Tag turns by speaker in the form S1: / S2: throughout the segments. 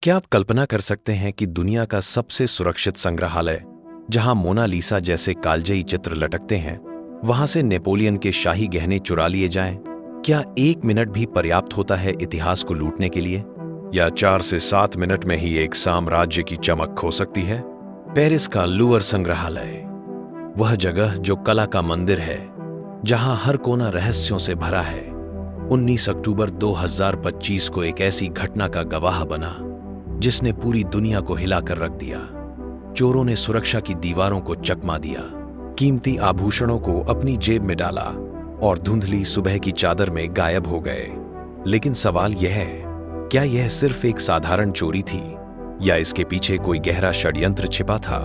S1: क्या आप कल्पना कर सकते हैं कि दुनिया का सबसे सुरक्षित संग्रहालय, जहां मोनालिसा जैसे कालजयी चित्र लटकते हैं, वहां से नेपोलियन के शाही गहने चुरा लिए जाएं? क्या 1 मिनट भी पर्याप्त होता है इतिहास को लूटने के लिए, या 4 से 7 मिनट में ही एक साम्राज्य की चमक खो सकती है? पेरिस का लूवर संग्रहालय, वह जगह जो कला का मंदिर है, जहां हर कोना रहस्यों से भरा है, 19 अक्टूबर 2025 को एक ऐसी घटना का गवाह बना जिसने पूरी दुनिया को हिलाकर रख दिया। चोरों ने सुरक्षा की दीवारों को चकमा दिया, कीमती आभूषणों को अपनी जेब में डाला और धुंधली सुबह की चादर में गायब हो गए। लेकिन सवाल यह है, क्या यह सिर्फ एक साधारण चोरी थी, या इसके पीछे कोई गहरा षड्यंत्र छिपा था?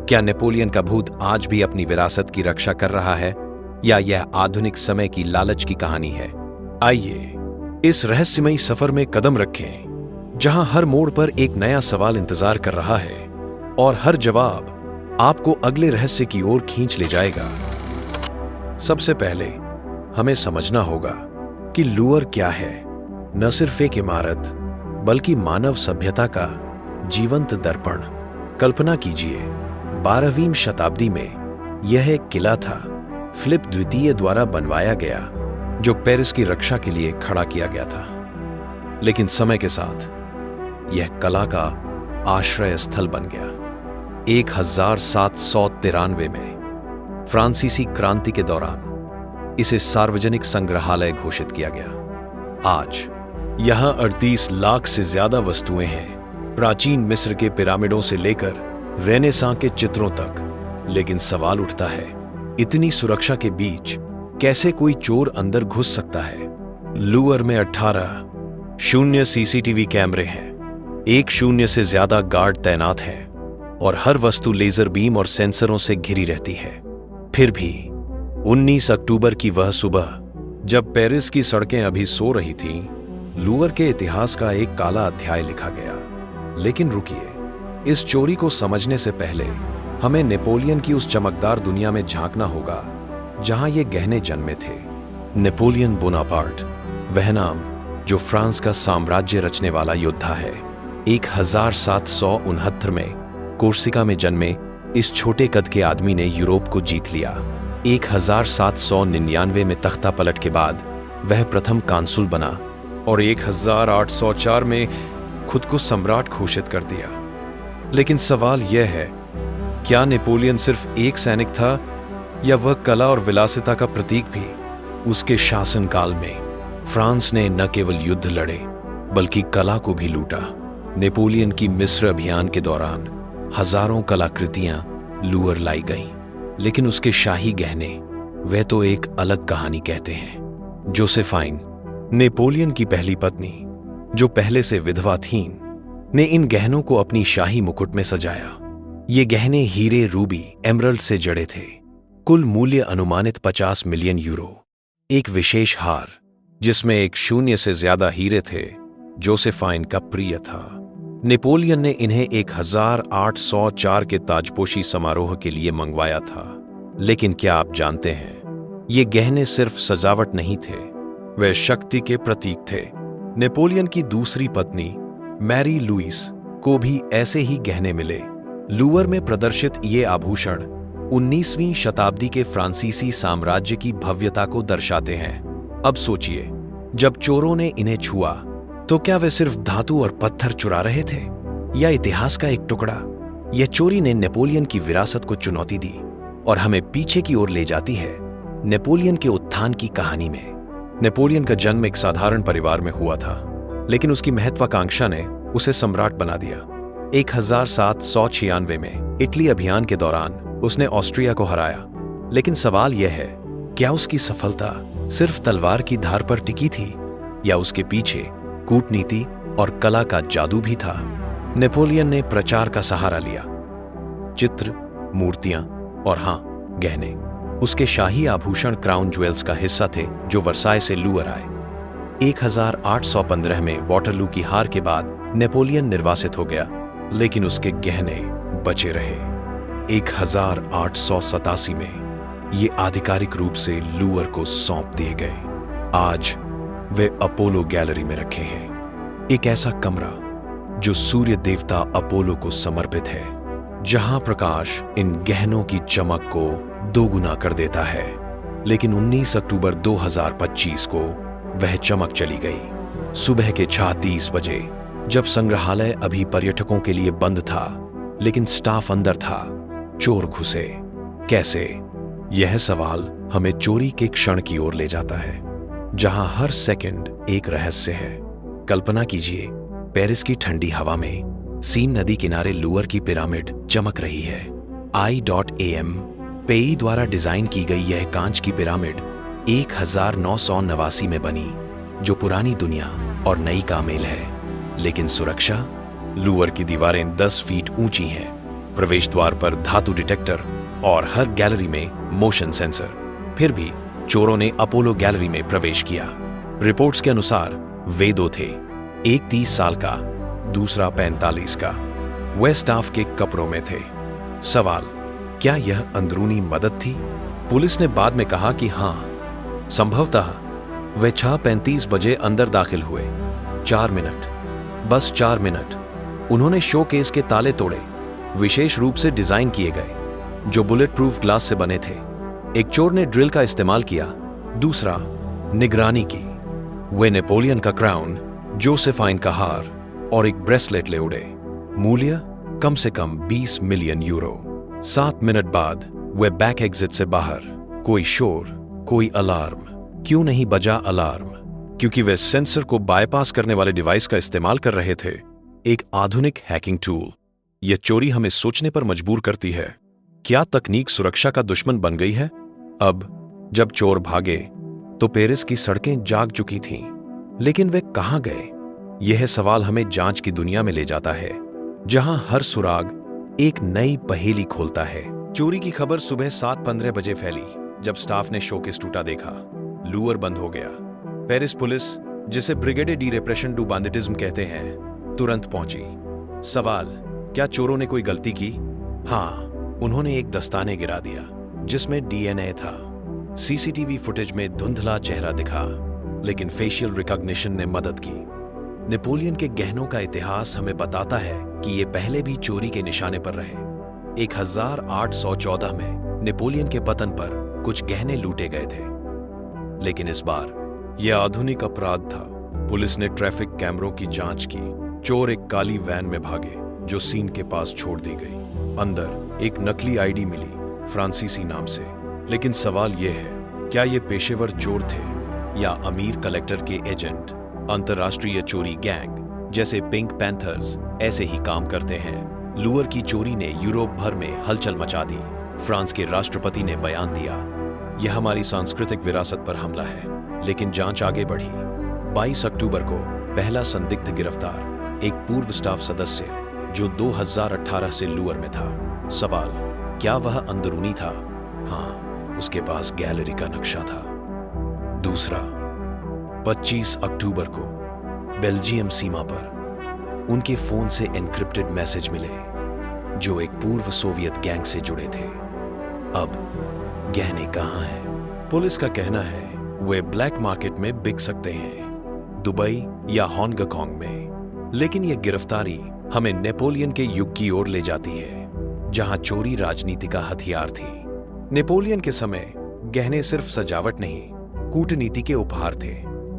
S1: क्या नेपोलियन का भूत आज भी अपनी विरासत की रक्षा कर रहा है, या यह आधुनिक समय की लालच की कहानी है? आइए इस रहस्यमयी सफर में कदम रखें, जहां हर मोड़ पर एक नया सवाल इंतजार कर रहा है और हर जवाब आपको अगले रहस्य की ओर खींच ले जाएगा। सबसे पहले हमें समझना होगा कि लूवर क्या है। न सिर्फ एक इमारत, बल्कि मानव सभ्यता का जीवंत दर्पण। कल्पना कीजिए, 12वीं शताब्दी में यह एक किला था, फिलिप द्वितीय द्वारा बनवाया गया, जो पेरिस की रक्षा के लिए खड़ा किया गया था। लेकिन समय के साथ यह कला का आश्रय स्थल बन गया। 1793 में फ्रांसीसी क्रांति के दौरान इसे सार्वजनिक संग्रहालय घोषित किया गया। आज यहां 38 लाख से ज्यादा वस्तुएं हैं, प्राचीन मिस्र के पिरामिडों से लेकर रेनेसां के चित्रों तक। लेकिन सवाल उठता है, इतनी सुरक्षा के बीच कैसे कोई चोर अंदर घुस सकता है? लूवर में 18 शून्य सीसीटीवी कैमरे हैं, 1 शून्य से ज्यादा गार्ड तैनात हैं, और हर वस्तु लेजर बीम और सेंसरों से घिरी रहती है। फिर भी 19 अक्टूबर की वह सुबह, जब पेरिस की सड़कें अभी सो रही थीं, लूवर के इतिहास का एक काला अध्याय लिखा गया। लेकिन रुकिए, इस चोरी को समझने से पहले हमें नेपोलियन की उस चमकदार दुनिया में झांकना होगा जहां ये गहने जन्मे थे। नेपोलियन बोनापार्ट, वह नाम जो फ्रांस का साम्राज्य रचने वाला योद्धा है, 1769 में कोर्सिका में जन्मे इस छोटे कद के आदमी ने यूरोप को जीत लिया। 1799 में तख्ता पलट के बाद वह प्रथम कांसुल बना और 1804 में खुद को सम्राट घोषित कर दिया। लेकिन सवाल यह है, क्या नेपोलियन सिर्फ एक सैनिक था, या वह कला और विलासिता का प्रतीक भी? उसके शासनकाल में फ्रांस ने न केवल युद्ध लड़े, बल्कि कला को भी लूटा। नेपोलियन की मिस्र अभियान के दौरान हजारों कलाकृतियां लूवर लाई गईं, लेकिन उसके शाही गहने, वह तो एक अलग कहानी कहते हैं। जोसेफाइन, नेपोलियन की पहली पत्नी, जो पहले से विधवा थीं, ने इन गहनों को अपनी शाही मुकुट में सजाया। ये गहने हीरे, रूबी, एमरल्ड से जड़े थे। कुल मूल्य अनुमानित 50 मिलियन यूरो। एक विशेष हार, जिसमें 1 शून्य से ज्यादा हीरे थे, जोसेफाइन का प्रिय था। नेपोलियन ने इन्हें 1804 के ताजपोशी समारोह के लिए मंगवाया था। लेकिन क्या आप जानते हैं, ये गहने सिर्फ सजावट नहीं थे, वे शक्ति के प्रतीक थे। नेपोलियन की दूसरी पत्नी मैरी लुइस को भी ऐसे ही गहने मिले। लूवर में प्रदर्शित ये आभूषण 19वीं शताब्दी के फ्रांसीसी साम्राज्य की भव्यता को दर्शाते हैं। अब सोचिए, जब चोरों ने इन्हें छुआ, तो क्या वे सिर्फ धातु और पत्थर चुरा रहे थे, या इतिहास का एक टुकड़ा? यह चोरी ने नेपोलियन की विरासत को चुनौती दी और हमें पीछे की ओर ले जाती है, नेपोलियन के उत्थान की कहानी में। नेपोलियन का जन्म एक साधारण परिवार में हुआ था, लेकिन उसकी महत्वाकांक्षा ने उसे सम्राट बना दिया। 1796 में इटली अभियान के दौरान उसने ऑस्ट्रिया को हराया। लेकिन सवाल यह है, क्या उसकी सफलता सिर्फ तलवार की धार पर टिकी थी, या उसके पीछे कूटनीति और कला का जादू भी था? नेपोलियन ने प्रचार का सहारा लिया। चित्र, मूर्तियां और हां, गहने। उसके शाही आभूषण क्राउन ज्वेल्स का हिस्सा थे, जो वर्साय से लूवर आए। 1815 में वाटरलू की हार के बाद नेपोलियन निर्वासित हो गया, लेकिन उसके गहने बचे रहे। 1887 में ये आधिकारिक रूप से लूवर को सौंप दिए गए। आज वे अपोलो गैलरी में रखे हैं। एक ऐसा कमरा जो सूर्य देवता अपोलो को समर्पित है, जहां प्रकाश इन गहनों की चमक को दोगुना कर देता है। लेकिन 19 अक्टूबर 2025 को वह चमक चली गई। सुबह के 6:30 बजे, जब संग्रहालय अभी पर्यटकों के लिए बंद था, लेकिन स्टाफ अंदर था, चोर घुसे। कैसे? यह सवाल हमें चोरी के क्षण की ओर ले जाता है, जहां हर सेकंड एक रहस्य है। कल्पना कीजिए, पेरिस की ठंडी हवा में सीन नदी किनारे लूअर की पिरामिड चमक रही है। I.am पेई द्वारा डिजाइन की गई यह कांच की पिरामिड 1989 में बनी, जो पुरानी दुनिया और नई का मेल है। लेकिन सुरक्षा? लूअर की दीवारें 10 फीट ऊंची हैं, प्रवेश द्वार पर धातु डिटेक्टर और हर गैलरी में मोशन सेंसर। फिर भी चोरों ने अपोलो गैलरी में प्रवेश किया। रिपोर्ट्स के अनुसार वे दो थे, एक 30 साल का, दूसरा 45 का। वे स्टाफ के कपड़ों में थे। सवाल, क्या यह अंदरूनी मदद थी? पुलिस ने बाद में कहा कि हां, संभवतः वे 6:35 बजे अंदर दाखिल हुए। 4 मिनट, बस 4 मिनट। उन्होंने शोकेस के ताले तोड़े, विशेष रूप से डिजाइन किए गए, जो बुलेट प्रूफ ग्लास से बने थे। एक चोर ने ड्रिल का इस्तेमाल किया, दूसरा निगरानी की। वे नेपोलियन का क्राउन, जोसेफाइन का हार और एक ब्रेसलेट ले उड़े। मूल्य कम से कम 20 मिलियन यूरो। 7 मिनट बाद वे बैक एग्जिट से बाहर। कोई शोर, कोई अलार्म। क्यों नहीं बजा अलार्म? क्योंकि वे सेंसर को बायपास करने वाले डिवाइस का इस्तेमाल कर रहे थे, एक आधुनिक हैकिंग टूल। यह चोरी हमें सोचने पर मजबूर करती है, क्या तकनीक सुरक्षा का दुश्मन बन गई है? अब जब चोर भागे तो पेरिस की सड़कें जाग चुकी थीं, लेकिन वे कहां गए? यह सवाल हमें जांच की दुनिया में ले जाता है, जहां हर सुराग एक नई पहेली खोलता है। चोरी की खबर सुबह 7:15 बजे फैली, जब स्टाफ ने शोकेस टूटा देखा। लूअर बंद हो गया। पेरिस पुलिस, जिसे ब्रिगेडे डी रेप्रेशन डू बांडिटिज्म कहते हैं, तुरंत पहुंची। सवाल, क्या चोरों ने कोई गलती की? हां, उन्होंने एक दस्ताने गिरा दिया जिसमें DNA था। सीसीटीवी फुटेज में धुंधला चेहरा दिखा, लेकिन फेशियल रिकॉग्निशन ने मदद की। नेपोलियन के गहनों का इतिहास हमें बताता है कि ये पहले भी चोरी के निशाने पर रहे। 1814 में नेपोलियन के पतन पर कुछ गहने लूटे गए थे, लेकिन इस बार यह आधुनिक अपराध था। पुलिस ने ट्रैफिक कैमरों की जांच की। चोर एक काली वैन में भागे, जो सीन के पास छोड़ दी गई। अंदर एक नकली ID मिली, फ्रांसीसी नाम से। लेकिन सवाल यह है, क्या ये पेशेवर चोर थे या अमीर कलेक्टर के एजेंट? अंतर्राष्ट्रीय चोरी गैंग जैसे पिंक पैंथर्स ऐसे ही काम करते हैं। लूअर की चोरी ने यूरोप भर में हलचल मचा दी। फ्रांस के राष्ट्रपति ने बयान दिया, यह हमारी सांस्कृतिक विरासत पर हमला है। लेकिन जांच आगे बढ़ी। 22 अक्टूबर को पहला संदिग्ध गिरफ्तार, एक पूर्व स्टाफ सदस्य जो 2018 से लूअर में था। सवाल, क्या वह अंदरूनी था? हाँ, उसके पास गैलरी का नक्शा था। दूसरा, 25 अक्टूबर को बेल्जियम सीमा पर उनके फोन से एन्क्रिप्टेड मैसेज मिले, जो एक पूर्व सोवियत गैंग से जुड़े थे। अब गहने कहां हैं? पुलिस का कहना है वे ब्लैक मार्केट में बिक सकते हैं, दुबई या हांगकांग में। लेकिन यह गिरफ्तारी हमें नेपोलियन के युग की ओर ले जाती है, जहां चोरी राजनीति का हथियार थी। नेपोलियन के समय गहने सिर्फ सजावट नहीं, कूटनीति के उपहार थे।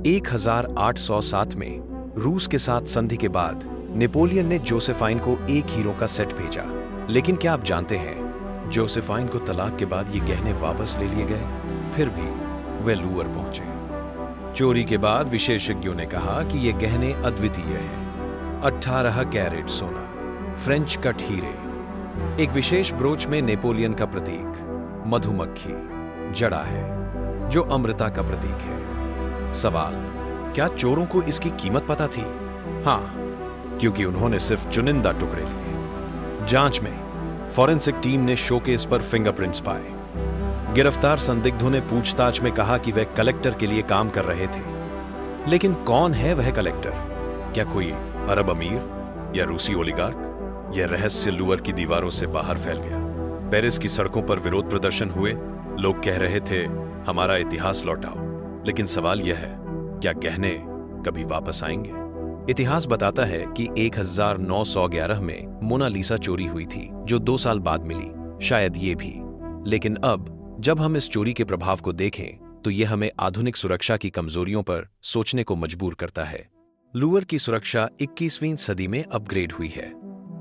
S1: 1807 में रूस के साथ संधि के बाद नेपोलियन ने जोसेफाइन को एक हीरो का सेट भेजा। लेकिन क्या आप जानते हैं, जोसेफाइन को तलाक के बाद ये गहने वापस ले लिए गए। फिर भी वे लूअर पहुंचे। चोरी के बाद विशेषज्ञों ने कहा कि ये गहने अद्वितीय हैं। 18 कैरेट सोना, फ्रेंच कट हीरे, एक विशेष ब्रोच में नेपोलियन का प्रतीक मधुमक्खी जड़ा है, जो अमृता का प्रतीक है। सवाल, क्या चोरों को इसकी कीमत पता थी? हां, क्योंकि उन्होंने सिर्फ चुनिंदा टुकड़े लिए। जांच में फॉरेंसिक टीम ने शोकेस पर फिंगरप्रिंट्स पाए। गिरफ्तार संदिग्धों ने पूछताछ में कहा कि वे कलेक्टर के लिए काम कर रहे थे। लेकिन कौन है वह कलेक्टर? क्या कोई अरब अमीर या रूसी ओलिगार्क? यह रहस्य लूअर की दीवारों से बाहर फैल गया। पेरिस की सड़कों पर विरोध प्रदर्शन हुए। लोग कह रहे थे, हमारा इतिहास लौटाओ। लेकिन सवाल यह है, क्या गहने कभी वापस आएंगे? इतिहास बताता है कि 1911 में मोनालिसा चोरी हुई थी, जो 2 साल बाद मिली, शायद ये भी। लेकिन अब जब हम इस चोरी के प्रभाव को देखें तो यह हमें आधुनिक सुरक्षा की कमजोरियों पर सोचने को मजबूर करता है। लूवर की सुरक्षा 21वीं सदी में अपग्रेड हुई है।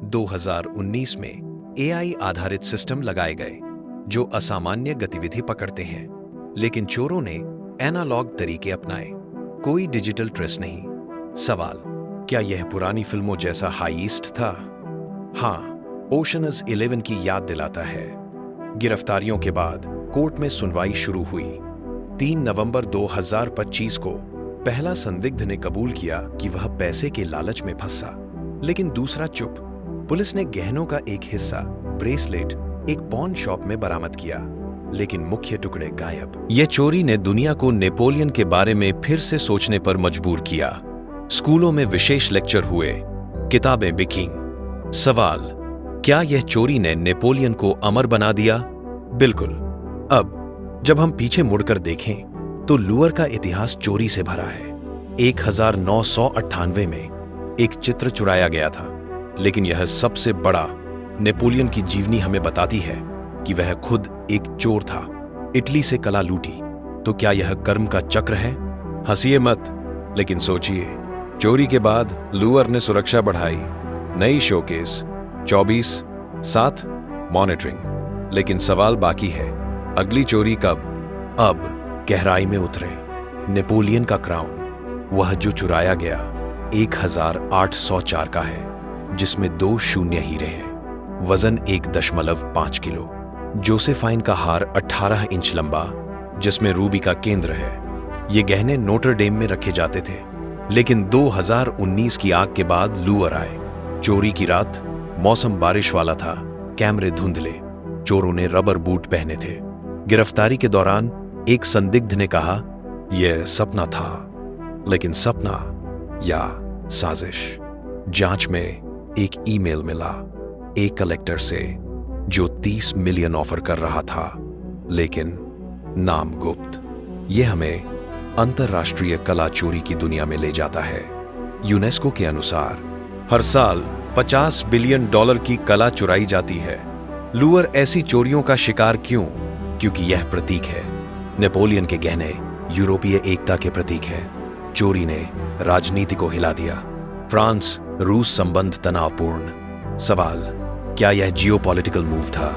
S1: 2019 में AI आधारित सिस्टम लगाए गए जो असामान्य गतिविधि पकड़ते हैं, लेकिन चोरों ने एनालॉग तरीके अपनाए। कोई डिजिटल ट्रेस नहीं। सवाल, क्या यह पुरानी फिल्मों जैसा हाई ईस्ट था? हाँ, ओशनस 11 की याद दिलाता है। गिरफ्तारियों के बाद कोर्ट में सुनवाई शुरू हुई। 3 नवंबर 2025 को पहला संदिग्ध ने कबूल किया कि वह पैसे के लालच में फंसा, लेकिन दूसरा चुप। पुलिस ने गहनों का एक हिस्सा, ब्रेसलेट, एक पॉन शॉप में बरामद किया, लेकिन मुख्य टुकड़े गायब। यह चोरी ने दुनिया को नेपोलियन के बारे में फिर से सोचने पर मजबूर किया। स्कूलों में विशेष लेक्चर हुए, किताबें बिकीं। सवाल, क्या यह चोरी ने नेपोलियन को अमर बना दिया? बिल्कुल। अब जब हम पीछे मुड़कर देखें तो लूवर का इतिहास चोरी से भरा है। 1998 में एक चित्र चुराया गया था, लेकिन यह सबसे बड़ा नेपोलियन की जीवनी हमें बताती है कि वह खुद एक चोर था। इटली से कला लूटी, तो क्या यह कर्म का चक्र है? हंसिए मत, लेकिन सोचिए। चोरी के बाद लूवर ने सुरक्षा बढ़ाई, नई शोकेस, 24/7 मॉनिटरिंग। लेकिन सवाल बाकी है, अगली चोरी कब? अब गहराई में उतरे। नेपोलियन का क्राउन, वह जो चुराया गया, 1804 का है, जिसमें 2 शून्य हीरे हैं। वजन 1.5 किलो। जोसेफाइन का हार 18 इंच लंबा, जिसमें रूबी का केंद्र है। ये गहने नोटर डेम में रखे जाते थे, लेकिन 2019 की आग के बाद लूवर आए। चोरी की रात, मौसम बारिश वाला था, कैमरे धुंधले, चोरों ने रबर बूट पहने थे। गिरफ्तारी के दौरान एक संदिग्ध ने कहा, यह सपना था। लेकिन सपना या साजिश? जांच में एक ईमेल मिला एक कलेक्टर से जो 30 मिलियन ऑफर कर रहा था, लेकिन नाम गुप्त। यह हमें अंतरराष्ट्रीय कला चोरी की दुनिया में ले जाता है। यूनेस्को के अनुसार हर साल $50 बिलियन की कला चुराई जाती है। लूवर ऐसी चोरियों का शिकार क्यों? क्योंकि यह प्रतीक है। नेपोलियन के गहने यूरोपीय एकता के प्रतीक है। चोरी ने राजनीति को हिला दिया। फ्रांस रूस संबंध तनावपूर्ण। सवाल, क्या यह जियोपॉलिटिकल मूव था?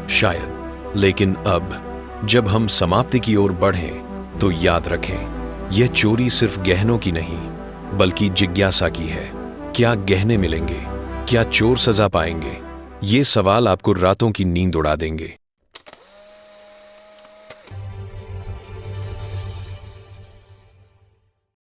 S1: शायद। लेकिन अब जब हम समाप्ति की ओर बढ़ें तो याद रखें, यह चोरी सिर्फ गहनों की नहीं, बल्कि जिज्ञासा की है। क्या गहने मिलेंगे? क्या चोर सजा पाएंगे? ये सवाल आपको रातों की नींद उड़ा देंगे।